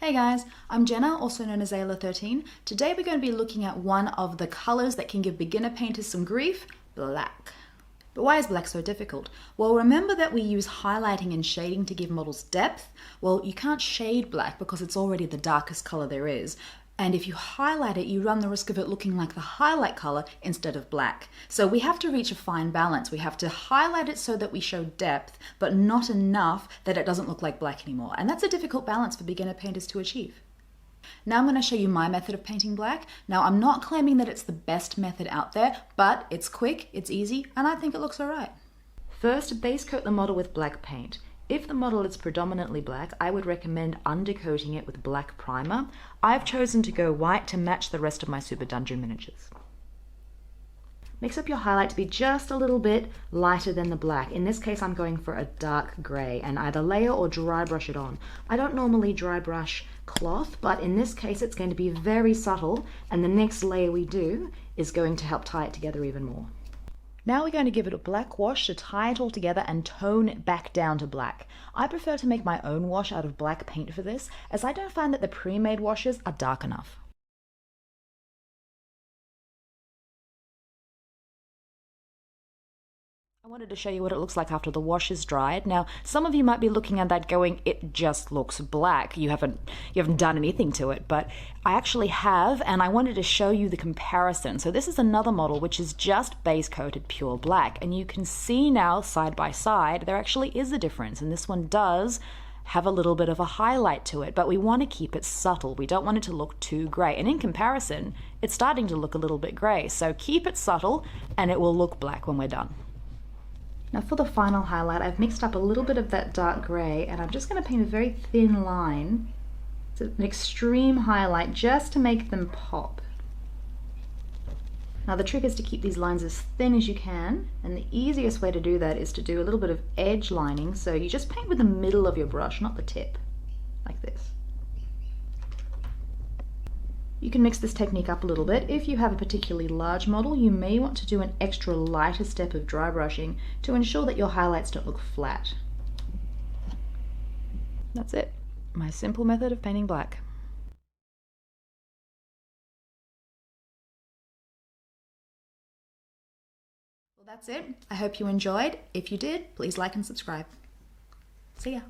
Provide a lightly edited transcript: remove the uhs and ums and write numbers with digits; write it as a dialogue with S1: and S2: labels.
S1: Hey guys, I'm Jenna, also known as Ayla13. Today we're going to be looking at one of the colors that can give beginner painters some grief, black. But why is black so difficult? Well, remember that we use highlighting and shading to give models depth? Well, you can't shade black because it's already the darkest color there is. And if you highlight it, you run the risk of it looking like the highlight color instead of black. So we have to reach a fine balance. We have to highlight it so that we show depth, but not enough that it doesn't look like black anymore. And that's a difficult balance for beginner painters to achieve. Now I'm going to show you my method of painting black. Now I'm not claiming that it's the best method out there, but it's quick, it's easy, and I think it looks alright. First, base coat the model with black paint. If the model is predominantly black, I would recommend undercoating it with black primer. I've chosen to go white to match the rest of my Super Dungeon miniatures. Mix up your highlight to be just a little bit lighter than the black. In this case, I'm going for a dark grey, and either layer or dry brush it on. I don't normally dry brush cloth, but in this case it's going to be very subtle, and the next layer we do is going to help tie it together even more. Now we're going to give it a black wash to tie it all together and tone it back down to black. I prefer to make my own wash out of black paint for this, as I don't find that the pre-made washes are dark enough. I wanted to show you what it looks like after the wash is dried. Now, some of you might be looking at that going, it just looks black. You haven't done anything to it, but I actually have, and I wanted to show you the comparison. So this is another model which is just base coated pure black, and you can see now side by side there actually is a difference, and this one does have a little bit of a highlight to it, but we want to keep it subtle. We don't want it to look too grey, and in comparison it's starting to look a little bit grey, so keep it subtle and it will look black when we're done. Now for the final highlight, I've mixed up a little bit of that dark grey, and I'm just going to paint a very thin line. It's an extreme highlight just to make them pop. Now the trick is to keep these lines as thin as you can, and the easiest way to do that is to do a little bit of edge lining, so you just paint with the middle of your brush, not the tip, like this. You can mix this technique up a little bit. If you have a particularly large model, you may want to do an extra lighter step of dry brushing to ensure that your highlights don't look flat. That's it. My simple method of painting black. Well, that's it. I hope you enjoyed. If you did, please like and subscribe. See ya.